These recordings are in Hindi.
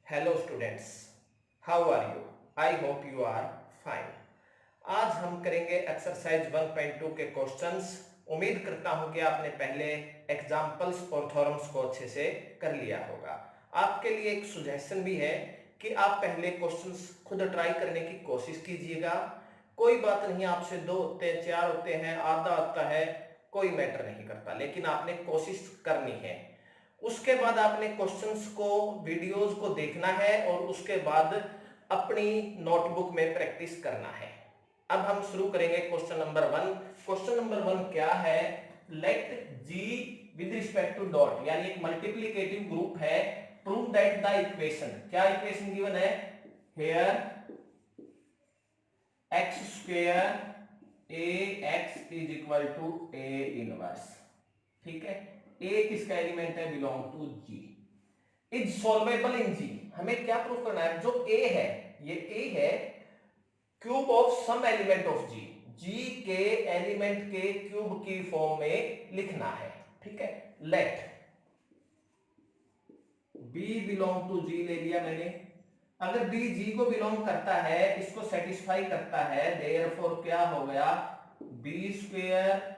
Hello students, how are you? I hope you are fine. आज हम करेंगे एक्सरसाइज 1.2 के क्वेश्चंस। उम्मीद करता हूं कि आपने पहले एग्जाम्पल्स और थ्योरम्स को अच्छे से कर लिया होगा। आपके लिए एक सुजेशन भी है कि आप पहले क्वेश्चंस खुद ट्राई करने की कोशिश कीजिएगा। कोई बात नहीं, आपसे 2 होते हैं, 4 होते हैं, आधा आता है, कोई मैटर नहीं करता, लेकिन आपने कोशिश करनी है। उसके बाद आपने क्वेश्चंस को, वीडियोस को देखना है और उसके बाद अपनी नोटबुक में प्रैक्टिस करना है। अब हम शुरू करेंगे क्वेश्चन नंबर 1। क्वेश्चन नंबर 1 क्या है? Let G with respect to dot, यानी एक मल्टीप्लिकेटिव ग्रुप है। प्रूव दैट द इक्वेशन, क्या इक्वेशन गिवन है? Here x square a x is equal to A inverse. ठीक है, ए किसका एलिमेंट है? Belong to G. Is solvable in G, हमें क्या प्रूफ करना है? जो ए है, ये ए है, cube of some element of G, G के एलिमेंट के क्यूब की फॉर्म में लिखना है। ठीक है, लेट बी बिलोंग टू जी ले लिया मैंने। अगर बी जी को बिलोंग करता है, इसको सेटिस्फाई करता है, देयरफॉर क्या हो गया? B square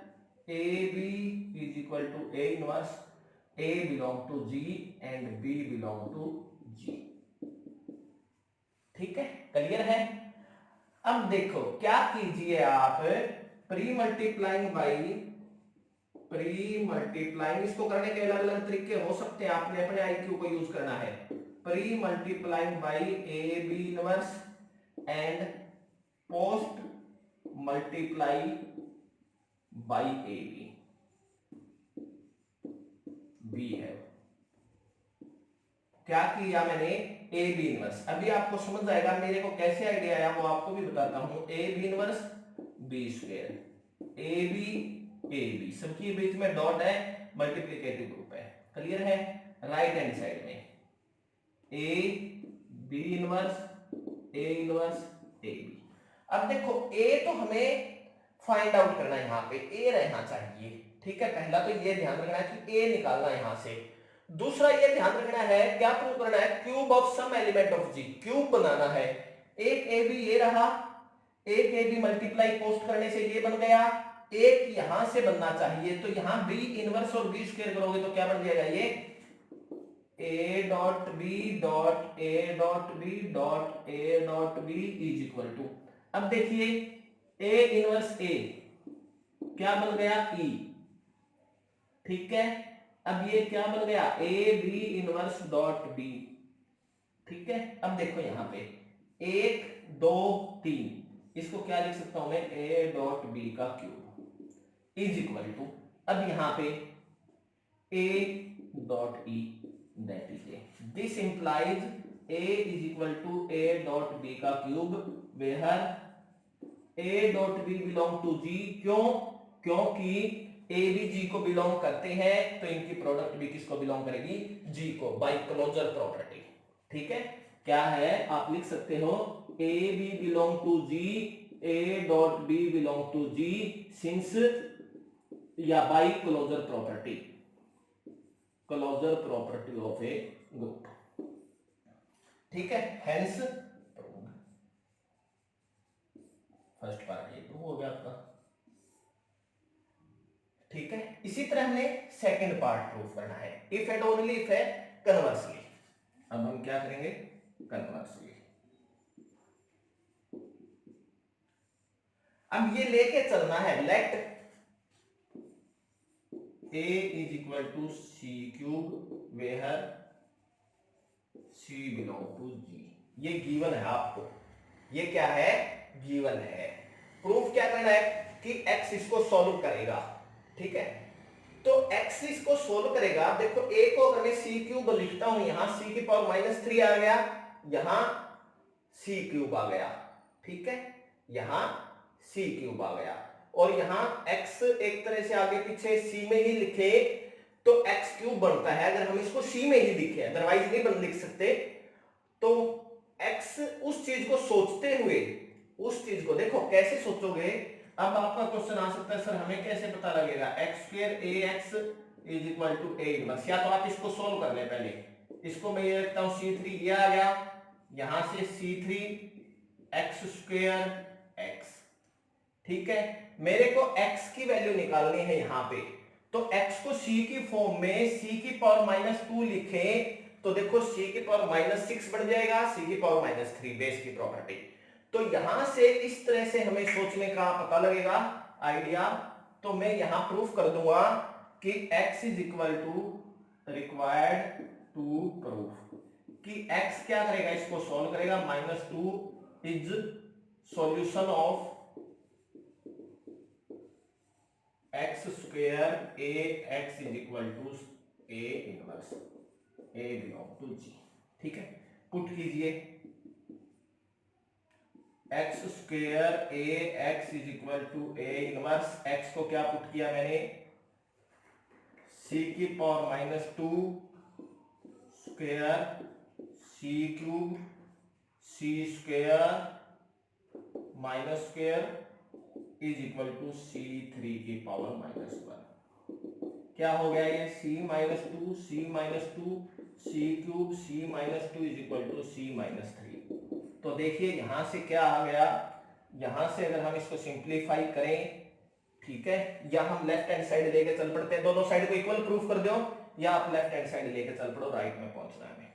a b is equal to A inverse A belong to G and b belong to G. ठीक है, क्लियर है? अब देखो क्या कीजिए आप, प्री मल्टीप्लाइंग, इसको करने के अलग अलग तरीके हो सकते हैं, आपने अपने आईक्यू को यूज करना है। Pre multiplying by A B inverse and post multiply by A B, B है। क्या किया मैंने? A B inverse. अभी आपको समझ आएगा मेरे को कैसे आइडिया आया, वो आपको भी बताता हूं। A B inverse B square A B सबके बीच में डॉट है, मल्टीप्लिकेटिव ग्रुप है। क्लियर है? राइट हैंड साइड में A B inverse A B. अब देखो ए तो हमें फाइंड आउट करना है, यहां पे ए रहना चाहिए। ठीक है, पहला तो ये ध्यान रखना है कि ए निकालना है यहां से। दूसरा ये ध्यान रखना है, क्या प्रूव करना है? Cube of some element of G, cube बनाना है। एक ए बी ये रहा, एक ए बी मल्टीप्लाई पोस्ट करने से ये बन गया, एक यहां से बनना चाहिए, तो यहां बी इनवर्स और बी स्क्वायर करोगे तो क्या बन जाएगा? ये A dot B dot A dot B dot A dot B is equal to, अब देखिए ए इनवर्स ए क्या बन गया? ई। ठीक है, अब ये क्या बन गया? A B inverse dot B. ठीक है, अब देखो यहां पे 1 2 3, इसको क्या लिख सकता हूं मैं? ए डॉट बी का क्यूब इज इक्वल टू, अब यहां पे a dot e, that is a. This implies a is equal to a dot b का cube, where a dot b belong to G. क्यों? क्योंकि ए भी जी को बिलोंग करते हैं, तो इनकी प्रोडक्ट भी किसको बिलोंग करेगी? जी को, बाय क्लोजर प्रॉपर्टी। ठीक है, क्या है? आप लिख सकते हो a B belong to G, a dot b belong to G since, या by closure property of a group. ठीक है, हेंस फर्स्ट पार्ट ये प्रूव हो गया आपका। ठीक है, इसी तरह हमें सेकंड पार्ट प्रूव करना है। इफ एंड ओनली इफ है कन्वर्सली। अब हम क्या करेंगे? कन्वर्सली। अब ये लेके चलना है, let a is equal to c cube where c belong to G. ये गिवन है आपको, ये क्या है? गिवन है। प्रूफ क्या करना है? कि x इसको सॉल्व करेगा। ठीक है, तो x इसको सोल्व करेगा। देखो a को अगर मैं c क्यूब लिखता हूं, यहां c की पावर -3 आ गया, यहां c क्यूब आ गया। ठीक है, यहां c क्यूब आ गया, और यहां x एक तरह से आगे पीछे c में ही लिखे तो x क्यूब बनता है, अगर हम इसको c में ही लिखे, अदरवाइज नहीं लिख सकते। तो x उस चीज को सोचते हुए, उस चीज को देखो कैसे सोचोगे। अब आपका क्वेश्चन आ सकता है, सर हमें कैसे पता लगेगा? X square A x is equal to A inverse. या तो आप इसको सोल्व कर ले पहले, इसको मैं ये रखता हूं C3, ये आ गया यहां से C3 एक्स स्क्वायर एक्स। ठीक है, मेरे को x की वैल्यू निकालनी है यहां पे, तो x को c की फॉर्म में c की पावर -2 लिखें तो देखो c की पावर -6 बन जाएगा, c की पावर -3 बेस की प्रॉपर्टी। तो यहां से इस तरह से हमें सोचने का पता लगेगा आइडिया। तो मैं यहां प्रूफ कर दूंगा कि x is equal to required to proof कि x क्या करेगा, इसको सॉल्व करेगा। -2 is solution of x square A x is equal to A inverse A belong to G. ठीक है, पुट कीजिए x square A x is equal to A inverse. X को क्या पुट किया मैंने, सी की power -2 square C cube C square minus square is equal to C3 की पावर -1। क्या हो गया ये, C-2 C-2 C cube C-2 is equal to C-3। तो देखिए यहां से क्या आ गया, यहां से अगर हम इसको सिंप्लीफाई करें, ठीक है, या हम लेफ्ट हैंड साइड लेके चल पड़ते हैं, दोनों साइड को इक्वल प्रूफ कर दो, या आप लेफ्ट हैंड साइड लेके चल पड़ो, राइट में पहुंचना है।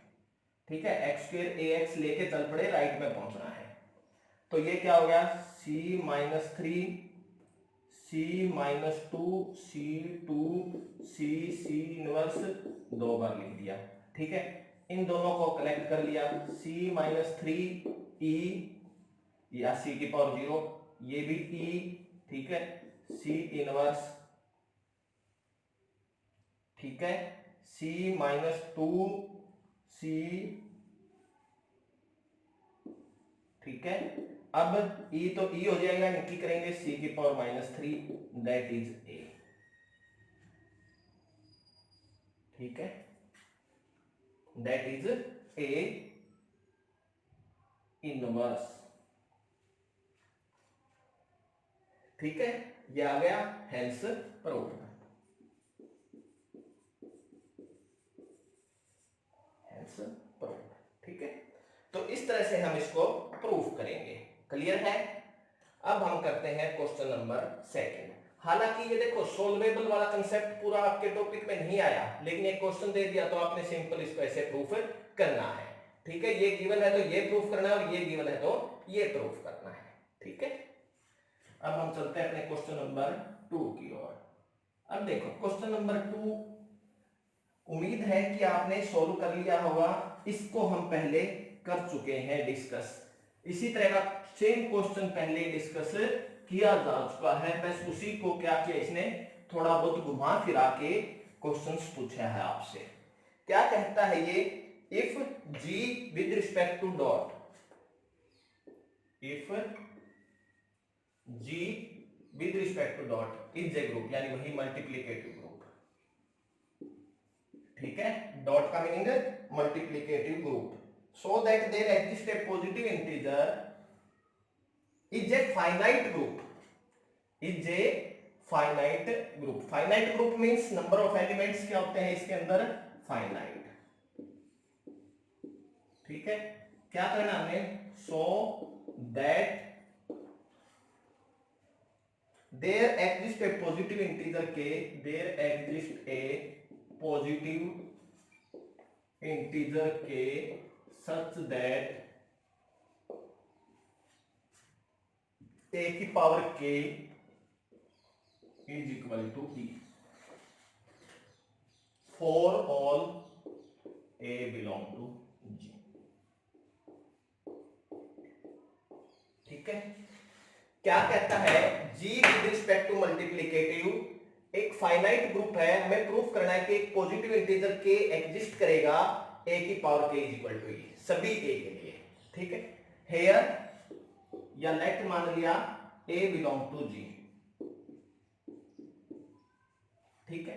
ठीक है, एक्स स्क्वायर ए एक्स लेके चल पड़े, राइट में पहुंचना है। तो ये क्या हो गया, C-3 C-2 C2 C inverse 2 बार लिख दिया। ठीक है, इन दोनों को कलेक्ट कर लिया, C-3 E या C की पावर 0, ये भी E। ठीक है, C इनवर्स, ठीक है, C-2 C, ठीक है, अब E तो E हो जाएगा, इनकी करेंगे C की पावर -3 दैट इज A। ठीक है, दैट इज A इनवर्स। ठीक है, ये आ गया हेंस प्रूफ। Hence proof. ठीक है, तो इस तरह से हम इसको प्रूफ करेंगे। क्लियर है। अब हम करते हैं क्वेश्चन नंबर 2। हालांकि ये देखो सोल्वेबल वाला कंसेप्ट पूरा आपके टॉपिक में नहीं आया, लेकिन एक क्वेश्चन दे दिया तो आपने सिंपल इसको ऐसे प्रूफ करना है। ठीक है, ये गिवन है तो ये प्रूफ करना है, और ये गिवन है तो ये प्रूफ करना है। ठीक है, अब हम चलते हैं अपने क्वेश्चन नंबर 2 की ओर। अब देखो क्वेश्चन नंबर 2, उम्मीद है कि आपने सोल्व कर लिया होगा। इसको हम पहले कर चुके हैं डिस्कस, इसी तरह का सेम क्वेश्चन पहले डिस्कस किया जा चुका है, बस उसी को क्या किया इसने, थोड़ा बहुत घुमा फिरा के क्वेश्चंस पूछा है आपसे। क्या कहता है ये, if g with respect to dot, if g with respect to dot is a group, यानी वही मल्टीप्लिकेटिव ग्रुप। ठीक है, डॉट का meaning multiplicative group, so that there exists a positive integer is a finite group, is a finite group। finite group means number of elements क्या होते हैं इसके अंदर, finite। ठीक है, क्या करना हमने, so that there exists a positive integer k, there exists a positive integer k such that a की power k is equal to e for all a belong to g। ठीक है, क्या कहता है, g with respect to multiplicative एक फाइनाइट ग्रुप है, हमें प्रूफ करना है कि एक पॉजिटिव इंटीजर k एग्जिस्ट करेगा a की power k is equal to e, सभी a के लिए। ठीक है, हेयर या लेट मान लिया a बिलोंग टू g। ठीक है,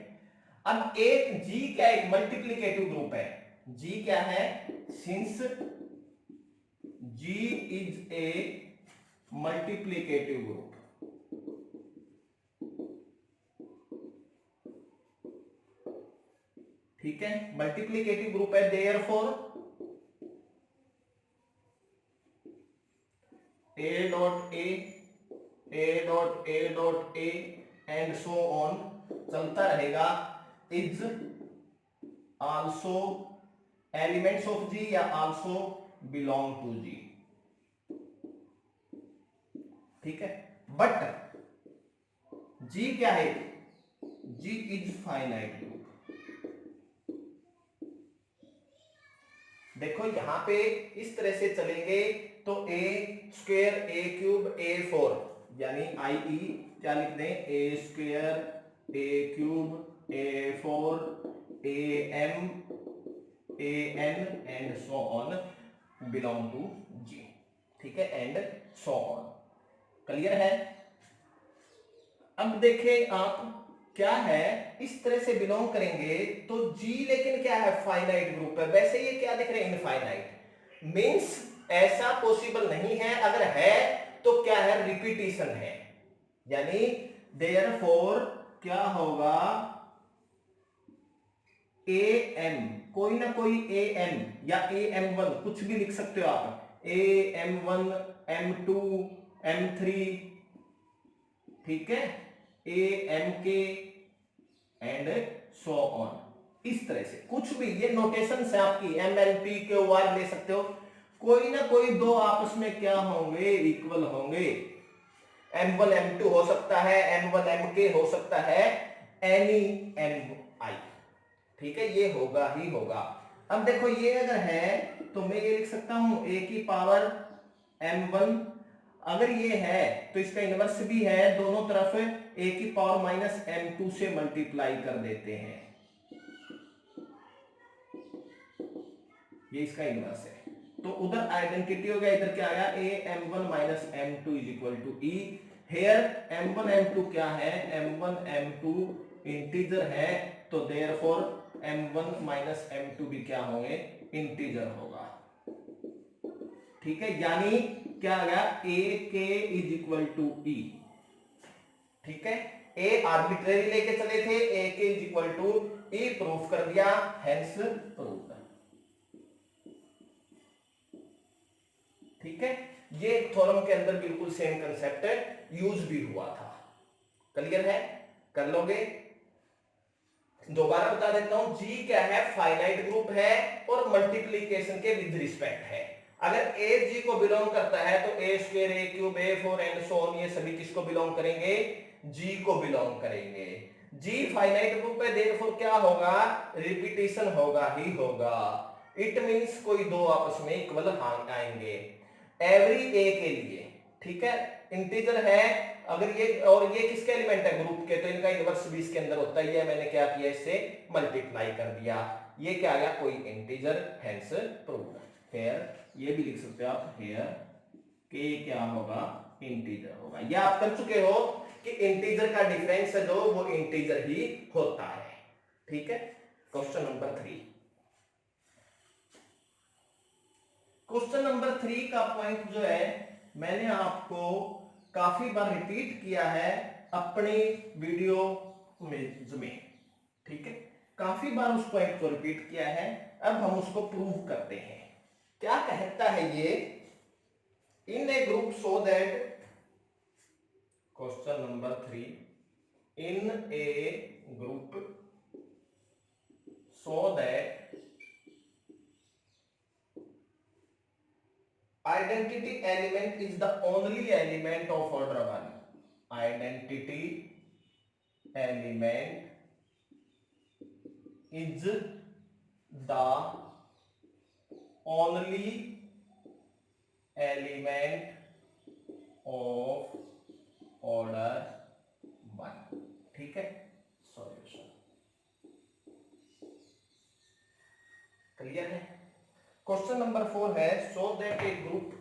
अब एक g क्या, एक मल्टीप्लिकेटिव ग्रुप है, g क्या है, since g is a multiplicative group, ठीक है, मल्टीप्लीकेटिव ग्रुप है, therefore A dot A, A dot A dot A and so on चलता रहेगा, इज आल्सो एलिमेंट्स ऑफ जी या आल्सो बिलोंग टू जी। ठीक है, बट जी क्या है, जी इज फाइनाइट ग्रुप। देखो यहां पे इस तरह से चलेंगे तो a square a cube a four, यानी आई ई क्या लिख दें, a square a cube a four a m a n and so on belong to G. ठीक है, एंड सो ऑन। क्लियर है? अब देखें आप क्या है, इस तरह से बिलोंग करेंगे तो जी लेकिन क्या है, फाइनाइट ग्रुप है। वैसे ये क्या दिख रहे हैं, इनफाइनाइट, मींस ऐसा पॉसिबल नहीं है, अगर है तो क्या है, रिपीटिशन है, यानी देयरफॉर क्या होगा, ए एम, कोई ना कोई ए एम या ए एम वन, कुछ भी लिख सकते हो आप, A M one M two M three, ठीक है, A M K and so on, इस तरह से कुछ भी, ये नोटेशन है आपकी, एम एल पी के वार ले सकते हो, कोई ना कोई दो आपस में क्या होंगे, इक्वल होंगे, M1 M2 हो सकता है, M1 MK हो सकता है, एनी MI। ठीक है, ये होगा ही होगा। अब देखो ये अगर है तो मैं ये लिख सकता हूं a की पावर M1, अगर ये है तो इसका इनवर्स भी है, दोनों तरफ a की पावर माइनस M2 से मल्टीप्लाई कर देते हैं, ये इसका इनवर्स है, तो उधर आइडेंटिटी हो गया, इधर क्या आया, a m1 minus m2 is equal to e। Here m1 m2 क्या है, m1 m2 इंटीजर है, तो देयरफॉर m1 माइनस m2 भी क्या होंगे, इंटीजर होगा। ठीक है, यानी क्या आ गया, a k is equal to e। ठीक है, a आर्बिट्रेरी लेके चले थे, a k is equal to e proof कर दिया, हेंस प्रूफ। ठीक है, ये थ्योरम के अंदर बिल्कुल सेम कंसेप्ट यूज भी हुआ था। क्लियर है, कर लोगे? दोबारा बता देता हूं, जी क्या है, फाइनाइट ग्रुप है और मल्टीप्लीकेशन के विद रिस्पेक्ट है। अगर ए जी को बिलोंग करता है तो a square a cube a four and so on, ये सभी किसको बिलोंग करेंगे, जी को बिलोंग करेंगे। जी फाइनाइट ग्रुप है, देयरफॉर क्या होगा, रिपीटेशन होगा ही होगा। इट मींस कोई दो आपस में इक्वल आएंगे एवरी ए के लिए। ठीक है, इंटीजर है, अगर ये और ये किसके एलिमेंट है, ग्रुप के, तो इनका इनवर्स भी इसके अंदर होता है, ये मैंने क्या किया, इससे मल्टीप्लाई कर दिया, ये क्या आ गया, कोई इंटीजर, हेंस प्रूव्ड। हियर ये भी लिख सकते हो आप, हियर के क्या होगा, इंटीजर होगा। ये आप कर चुके हो कि इंटीजर का डिफरेंस है जो वो इंटीजर ही होता है। ठीक है, क्वेश्चन नंबर 3। क्वेश्चन नंबर 3 का पॉइंट जो है मैंने आपको काफी बार रिपीट किया है अपनी वीडियो में। ठीक है, काफी बार उस पॉइंट को रिपीट किया है, अब हम उसको प्रूव करते हैं। क्या कहता है ये, in a group so that, question number 3, in a group so that identity element is the only element of order 1. Identity element is the only element of order 1. ठीक है, सॉल्यूशन क्लियर है। क्वेश्चन नंबर 4 है, so that a group,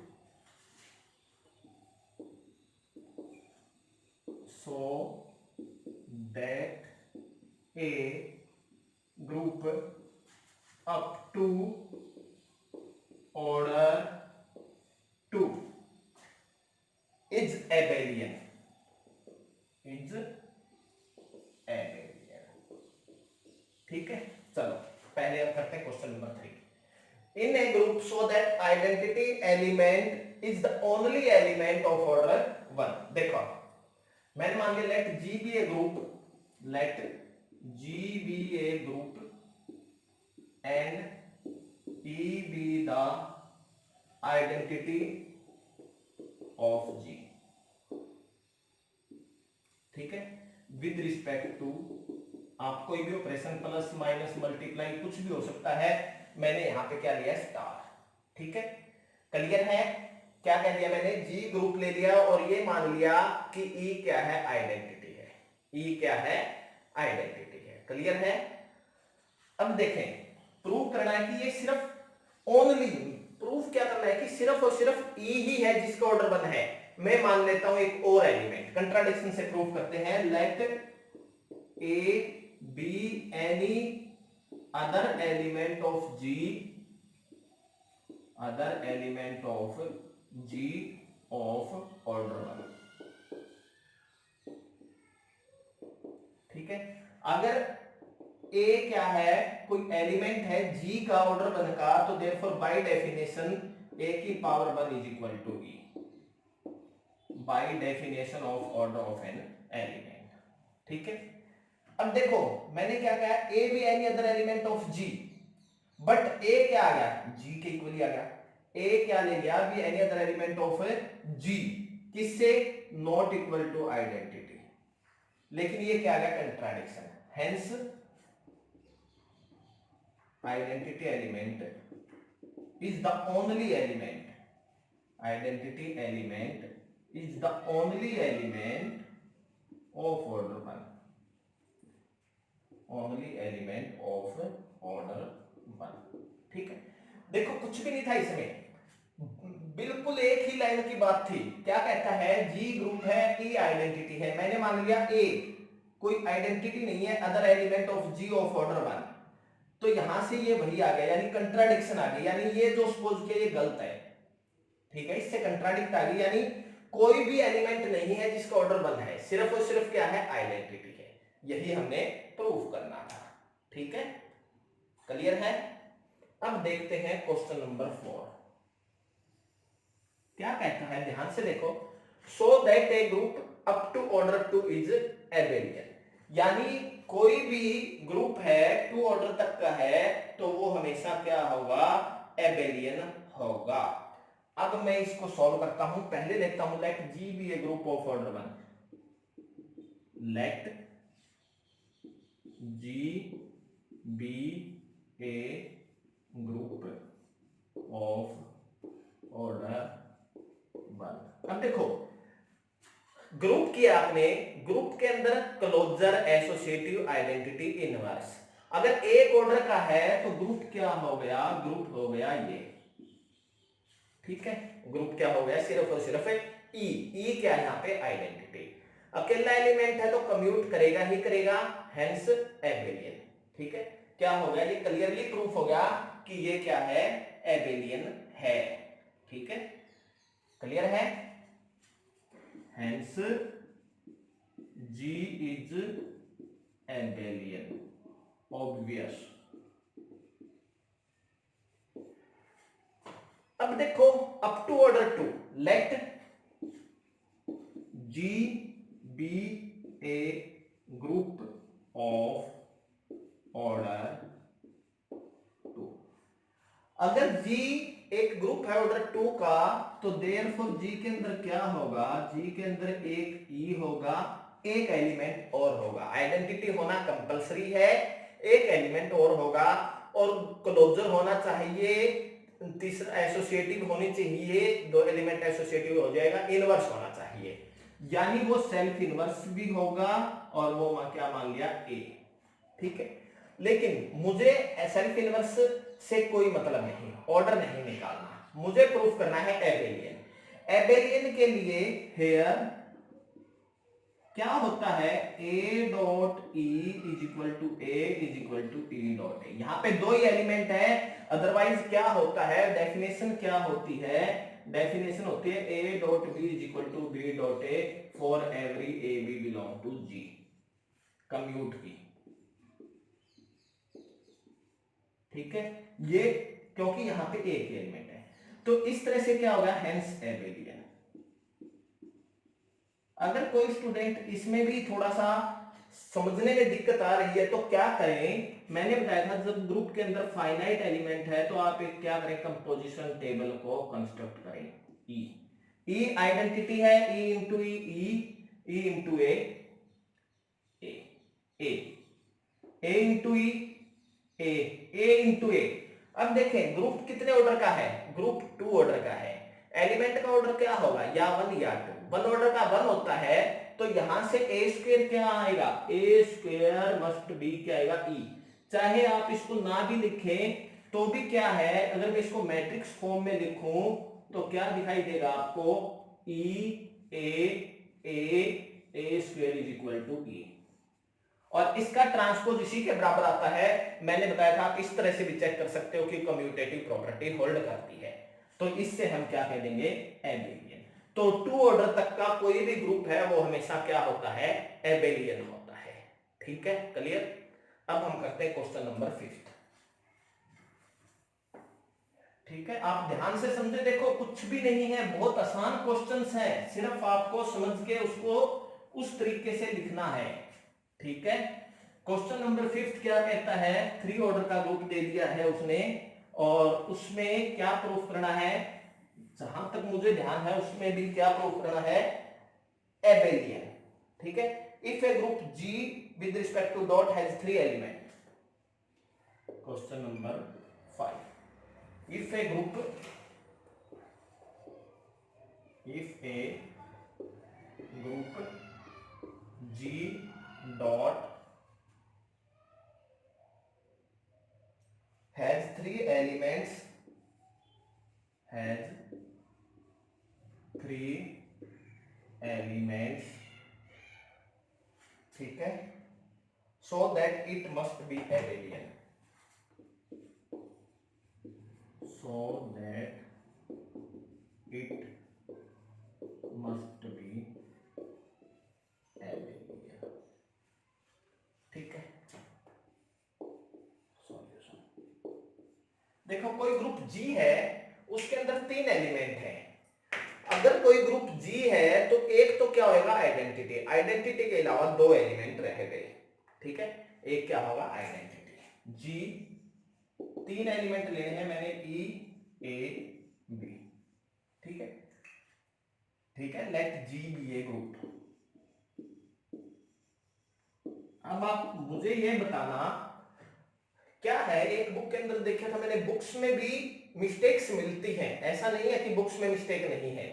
so that a group up to order 2 is abelian, is abelian. ठीक है, चलो पहले हम करते हैं question number 3। In a group so that identity element is the only element of order 1। देखो मैंने मान लिया let G be a group, let G be a group and E be the identity of जी, ठीक है, विद रिस्पेक्ट टू, आप कोई भी ऑपरेशन प्लस माइनस मल्टीप्लाई कुछ भी हो सकता है, मैंने यहां पे क्या लिया स्टार, ठीक है, क्लियर है। क्या कह दिया मैंने, जी ग्रुप ले लिया और ये मान लिया कि ई क्या है, आइडेंटिटी है, ई क्या है, आइडेंटिटी है, क्लियर है। अब देखें प्रूव करना है कि ये सिर्फ ओनली, प्रूफ क्या करना है कि सिर्फ और सिर्फ ई ही है जिसका ऑर्डर 1 है। मैं मान लेता हूं एक और एलिमेंट, कंट्राडिक्शन से प्रूव करते हैं, let A B any other element of G, other element of G of order 1, ठीक है। अगर ए क्या है, कोई एलिमेंट है जी का ऑर्डर 1 का, तो देयरफॉर बाय डेफिनेशन ए की power 1 is equal to e, by definition of order of an element, ठीक है। अब देखो मैंने क्या कहा, a B any other element of G, but a क्या आ गया, जी के इक्वली आ गया, ए क्या ले गया, b any other element of G, किससे, नॉट इक्वल टू आइडेंटिटी, लेकिन ये क्या आ गया, contradiction, hence identity element is the only element, identity element is the only element of order 1, only element of order 1, ठीक है। देखो कुछ भी नहीं था इसमें, बिल्कुल एक ही लाइन की बात थी। क्या कहता है, जी ग्रुप है, ई आइडेंटिटी है, मैंने मान लिया ए कोई आइडेंटिटी नहीं है, other element of G of order 1, तो यहां से ये वही आ गया, यानी कंट्राडिक्शन आ गई, यानी ये जो सपोज किया ये गलत है, ठीक है, इससे कंट्राडिक्ट आ गई, यानी कोई भी एलिमेंट नहीं है जिसका ऑर्डर 1 है, सिर्फ और सिर्फ क्या है, आइडेंटिटी है, यही हमने प्रूव करना था, ठीक है, क्लियर है। अब देखते हैं क्वेश्चन नंबर 4 क्या कहता है, ध्यान से देखो, so that a group up to order 2 is abelian, यानी कोई भी ग्रुप है 2 ऑर्डर तक का है तो वो हमेशा क्या होगा, एबेलियन होगा। अब मैं इसको सॉल्व करता हूं, पहले लिखता हूं let G be a group of order 1, let G be a group of order 1। अब देखो ग्रुप किया आपने, ग्रुप के अंदर क्लोजर, एसोसिएटिव, आइडेंटिटी, इनवर्स, अगर एक ऑर्डर का है तो ग्रुप क्या हो गया, ग्रुप हो गया ये, ठीक है, ग्रुप क्या हो गया, सिर्फ और सिर्फ ई, ई क्या है यहाँ पे, आइडेंटिटी, अकेला एलिमेंट है तो कम्यूट करेगा ही करेगा, हेंस एबेलियन, ठीक है, क्या हो गया, ये क्लियरली प्रूफ हो गया कि ये क्या है, एबेलियन है, ठीक है, क्लियर है, hence G is abelian, obvious। अब देखो up to order 2, let G be a group of order 2, अगर G एक ग्रुप है ऑर्डर 2 का, तो देयरफॉर G के अंदर क्या होगा, G के अंदर एक E होगा, एक एलिमेंट और होगा, आइडेंटिटी होना कंपलसरी है, एक एलिमेंट और होगा, और क्लोजर होना चाहिए, तीसरा एसोसिएटिव होनी चाहिए, 2 एलिमेंट एसोसिएटिव हो जाएगा, इनवर्स होना चाहिए, यानी वो सेल्फ इनवर्स भी होगा, और वो क्या मान लिया, ए, ठीक है। लेकिन मुझे सेल्फ इनवर्स से कोई मतलब नहीं, ऑर्डर नहीं निकालना, मुझे प्रूफ करना है एबेलियन। एबेलियन के लिए हेयर क्या होता है, A dot E is equal to A is equal to E dot A, यहां पे 2 ही एलिमेंट है, अदरवाइज क्या होता है, डेफिनेशन क्या होती है, डेफिनेशन होती है A dot B is equal to B dot A for every A B belong to G, commute की, ठीक है, ये क्योंकि यहां पे एक एलिमेंट है, तो इस तरह से क्या होगा, हेंस एबेलियन। अगर कोई स्टूडेंट इसमें भी थोड़ा सा समझने में दिक्कत आ रही है तो क्या करें, मैंने बताया था जब ग्रुप के अंदर फाइनाइट एलिमेंट है तो आप एक क्या करें, कंपोजिशन टेबल को कंस्ट्रक्ट करें। ई आइडेंटिटी है, ई into e into A A A into a into ए। अब देखें ग्रुप कितने ऑर्डर का है, ग्रुप 2 ऑर्डर का है। एलिमेंट का ऑर्डर क्या होगा, या 1 या 2। 1 ऑर्डर का 1 होता है तो यहां से ए स्क्वायर क्या आएगा, ए स्क्वायर मस्ट बी क्या आएगा, ई। चाहे आप इसको ना भी लिखें तो भी क्या है, अगर मैं इसको मैट्रिक्स फॉर्म में लिखूं तो क्या दिखाई देगा आपको, ई ए square is equal to e. और इसका ट्रांसपोज इसी के बराबर आता है। मैंने बताया था आप इस तरह से भी चेक कर सकते हो कि कम्यूटेटिव प्रॉपर्टी होल्ड करती है। तो इससे हम क्या कह देंगे, एबेलियन। तो 2 ऑर्डर तक का कोई भी ग्रुप है वो हमेशा क्या होता है, एबेलियन होता है। ठीक है, क्लियर। अब हम करते हैं क्वेश्चन नंबर 5। ठीक है, आप ध्यान से समझे, देखो कुछ भी नहीं है, बहुत आसान क्वेश्चंस है, सिर्फ आपको समझ के उसको उस तरीके से लिखना है। ठीक है, क्वेश्चन नंबर 5 क्या कहता है, 3 ऑर्डर का ग्रुप दे दिया है उसने और उसमें क्या प्रूफ करना है, जहां तक मुझे ध्यान है उसमें भी क्या प्रूफ करना है, एबेलियन। ठीक है, if A group G with respect to dot has 3 element. Question number 5, if a group G dot has 3 elements, ठीक है, so that it must be abelian, so that it must be abelian। ठीक है, सॉल्यूशन देखो, कोई ग्रुप G है उसके अंदर 3 एलिमेंट है। अगर कोई ग्रुप G है तो एक तो क्या होगा, आइडेंटिटी, आइडेंटिटी के अलावा 2 एलिमेंट रह गए। ठीक है, एक क्या होगा, आइडेंटिटी। G 3 एलिमेंट लेने हैं मैंने, E A B। ठीक है, ठीक है, late G B a group. अब आप मुझे ये बताना क्या है, एक बुक के अंदर देखा था मैंने, बुक्स में भी मिस्टेक्स मिलती हैं, ऐसा नहीं है कि बुक्स में मिस्टेक नहीं है।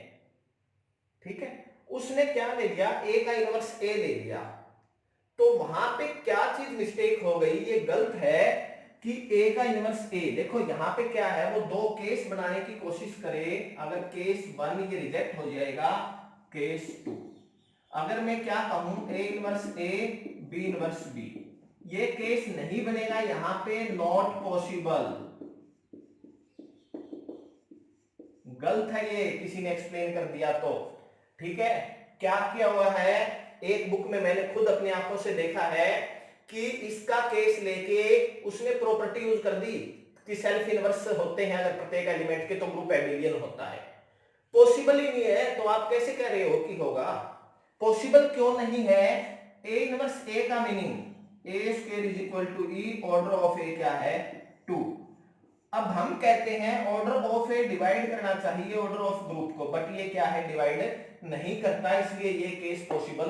ठीक है, उसने क्या ले लिया, ए का इनवर्स ए ले लिया, तो वहां पे क्या चीज मिस्टेक हो गई, ये गलत है कि ए का इनवर्स ए। देखो यहां पे क्या है, वो 2 केस बनाने की कोशिश करे, अगर केस 1 ये रिजेक्ट हो जाएगा, केस 2 अगर मैं क्या कहूं, A inverse A B inverse B, ये केस नहीं बनेगा, यहां पे नॉट पॉसिबल, गलत है, ये किसी ने एक्सप्लेन कर दिया तो। ठीक है, क्या किया हुआ है, एक बुक में मैंने खुद अपनी आंखों से देखा है कि इसका केस लेके उसने प्रॉपर्टी यूज कर दी कि सेल्फ इनवर्स होते हैं अगर प्रत्येक एलिमेंट के, तो ग्रुप एबेलियन होता है। पॉसिबल ही नहीं है, तो आप कैसे कह रहे हो कि होगा, पॉसिबल क्यों नहीं है, ए इनवर्स ए का meaning a square is equal to e, order of a क्या है, 2। अब हम कहते हैं ऑर्डर ऑफ ए डिवाइड करना चाहिए ऑर्डर ऑफ ग्रुप को, बट ये क्या है, डिवाइड नहीं करता, इसलिए ये केस पॉसिबल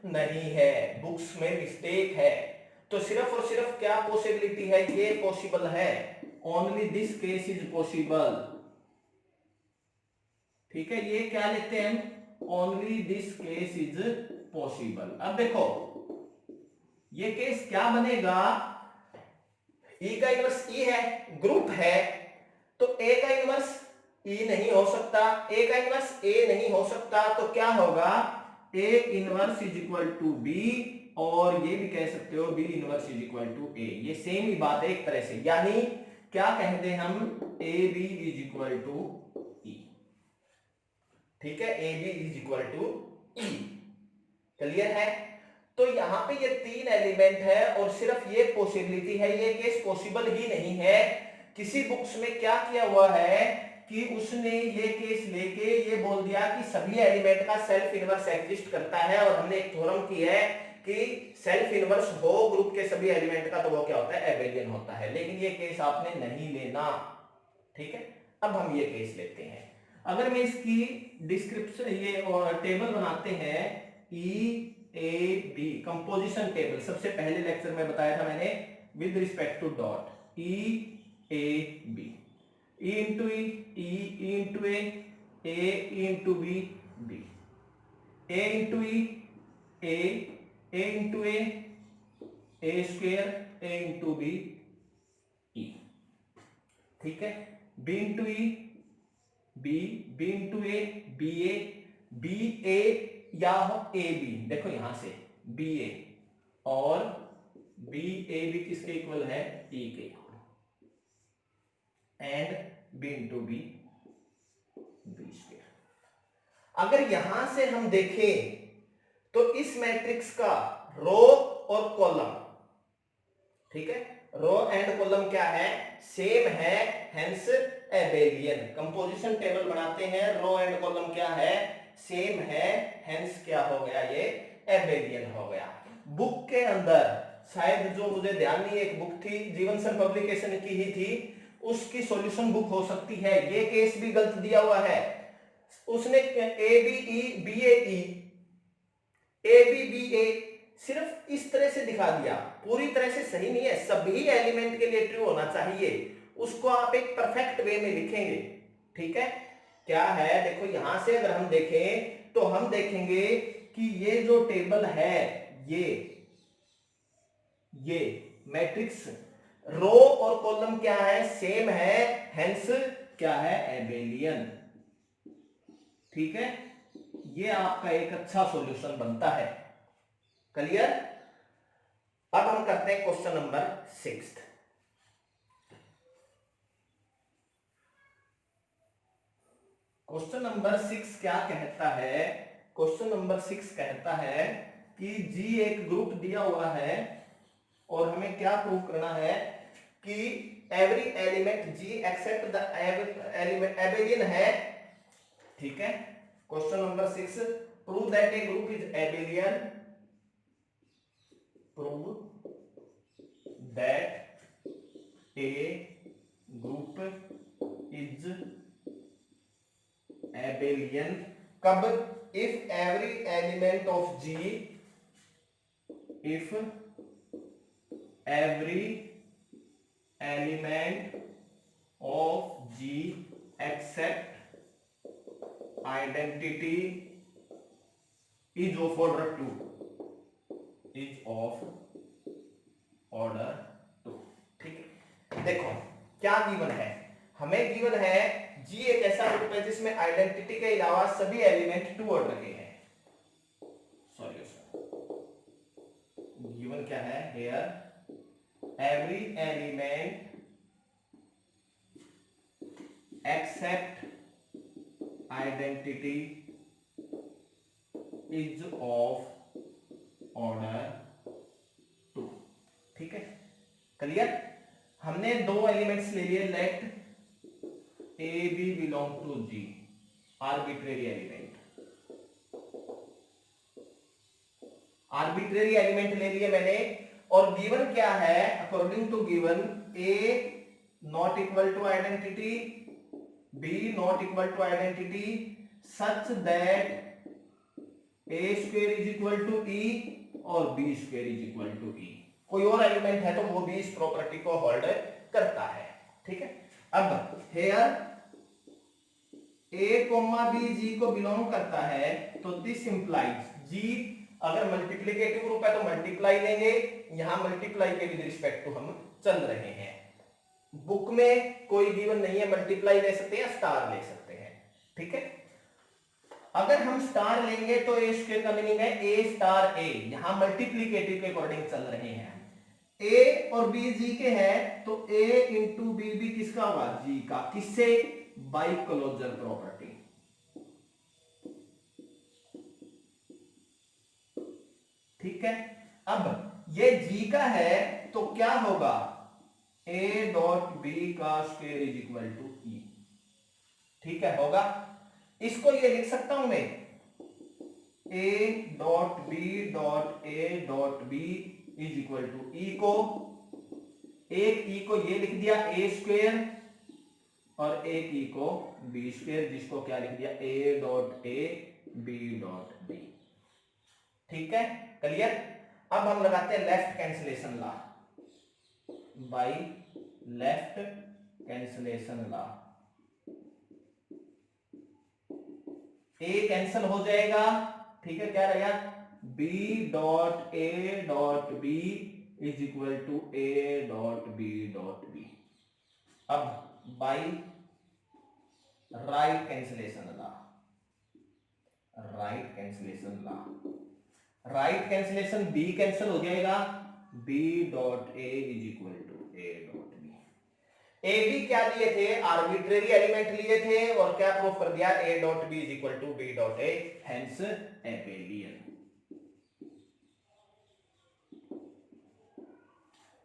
नहीं है, बुक्स में मिस्टेक है। तो सिर्फ और सिर्फ क्या पॉसिबिलिटी है, ये पॉसिबल है, only this case is possible. ठीक है, ये क्या लेते हैं हम, only this case is possible. अब देखो ये केस क्या बनेगा, ई का इनवर्स ई है, ग्रुप है, तो ए का इनवर्स ई नहीं हो सकता, ए का इनवर्स ए नहीं हो सकता, तो क्या होगा, a inverse is equal to b, और ये भी कह सकते हो b inverse is equal to a, ये सेम ही बात है एक तरह से, यानी क्या कह दें हम, a b is equal to e. ठीक है, a b is equal to e, clear है। तो यहाँ पे ये 3 एलिमेंट है और सिर्फ ये पॉसिबिलिटी है, ये केस पॉसिबल ही नहीं है। किसी बुक्स में क्या किया हुआ है कि उसने ये केस लेके ये बोल दिया कि सभी एलिमेंट का सेल्फ इनवर्स एग्जिस्ट करता है, और हमने एक थ्योरम की है कि सेल्फ इनवर्स हो ग्रुप के सभी एलिमेंट का तो वो क्या होता है, एबेलियन होता है। लेकिन ये केस आपने नहीं लेना, ठीक है। अब हम ये केस लेते हैं। अगर मैं इसकी डिस्क्रिप्शन ये टेबल बनाते हैं, e a b composition table, सबसे पहले लेक्चर में बताया था मैंने with respect to dot, e a b, e into e into a into B b, a into a into a square a into b e, ठीक है। B into e b, b into a b a या हो ए बी, देखो यहां से बी ए और बी ए बी किसके इक्वल है, ई के, and B into B B square. अगर यहां से हम देखें तो इस मैट्रिक्स का रो और कॉलम, ठीक है, रो एंड कॉलम क्या है, सेम है, हेंस एबेलियन। कंपोजिशन टेबल बनाते हैं, रो एंड कॉलम क्या है, सेम है, हेंस क्या हो गया, ये एबेलियन हो गया। बुक के अंदर शायद, जो मुझे ध्यान नहीं, एक बुक थी जीवन सर पब्लिकेशन की ही थी, उसकी सॉल्यूशन बुक हो सकती है। ये केस भी गलत दिया हुआ है, उसने a b e b A b a सिर्फ इस तरह से दिखा दिया, पूरी तरह से सही नहीं है, सभी एलिमेंट के लिए ट्रू होना चाहिए, उसको आप एक परफेक्ट वे में लिखेंगे, ठीक है। क्या है, देखो यहां से अगर हम देखें तो हम देखेंगे कि ये जो टेबल है, ये मैट्रिक्स रो और कॉलम क्या है, सेम है, हेंस क्या है, एबेलियन, ठीक है। ये आपका एक अच्छा सॉल्यूशन बनता है। क्लियर। अब हम करते हैं क्वेश्चन नंबर 6। क्वेश्चन नंबर 6 क्या कहता है, क्वेश्चन नंबर 6 कहता है कि जी एक ग्रुप दिया हुआ है और हमें क्या प्रूव करना है कि every element G except the element abelian है, ठीक है। Question number 6, prove that a group is abelian, prove that a group is abelian कब, if every element of G, if every element of G except identity is of order 2, is of order 2, ठीक है। देखो क्या गिवन है, हमें गिवन है जी एक ऐसा ग्रुप है जिसमें आइडेंटिटी के अलावा सभी एलिमेंट 2 ऑर्डर के हैं। सॉल्यूशन गिवन क्या है, here every element except identity is of order 2, ठीक है। क्लियर। हमने दो एलिमेंट्स ले लिए, let A B belong to G, arbitrary element, arbitrary element ले लिए मैंने, और गिवन क्या है, according to given a not equal to identity, b not equal to identity, such that a square is equal to e और B square is equal to e. कोई और एलिमेंट है तो वो भी इस प्रॉपर्टी को होल्ड करता है, ठीक है। अब हेयर ए कोमा बी जी को बिलोंग करता है, तो दिस इंप्लाइज जी, अगर मल्टीप्लिकेटिव ग्रुप है तो मल्टीप्लाई लेंगे, यहां मल्टीप्लाई के विद रिस्पेक्ट टू हम चल रहे हैं। बुक में कोई गिवन नहीं है, मल्टीप्लाई ले सकते हैं, स्टार ले सकते हैं, ठीक है। अगर हम स्टार लेंगे तो ए स्क्वायर का मीनिंग है ए स्टार ए, यहां मल्टीप्लिकेटिव के अकॉर्डिंग चल रहे हैं। ए और बी जी के हैं तो ए इंटू बी भी किसका होगा, जी का, किससे, बाई क्लोजर प्रॉपर्टी, ठीक है, अब ये जी का है तो क्या होगा, ए डॉट बी का square is equal to e. ठीक है, होगा। इसको ये लिख सकता हूं मैं, a dot B is equal to e को, एक ई को ये लिख दिया ए स्क्वेयर और एक ई को बी स्क्वेयर, जिसको क्या लिख दिया, ए dot a b dot B. ठीक है, क्लियर। अब हम लगाते हैं left cancellation law, by left cancellation law. A cancel हो जाएगा, ठीक है, क्या रहेगा, b dot A dot B is equal to a dot B dot b. अब by right cancellation law, right cancellation law, right cancellation b cancel हो जाएगा, b dot a is equal to a dot b. A B क्या लिए थे, आर्बिट्रेरी एलिमेंट लिए थे, और क्या प्रूफ कर दिया, ए dot B is equal to B dot A, hence abelian.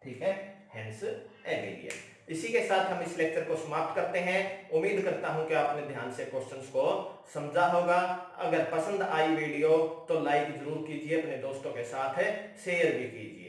ठीक है, हेंस एबेलियन। इसी के साथ हम इस लेक्चर को समाप्त करते हैं। उम्मीद करता हूं कि आपने ध्यान से क्वेश्चंस को समझा होगा। अगर पसंद आई वीडियो तो लाइक जरूर कीजिए, अपने दोस्तों के साथ शेयर भी कीजिए।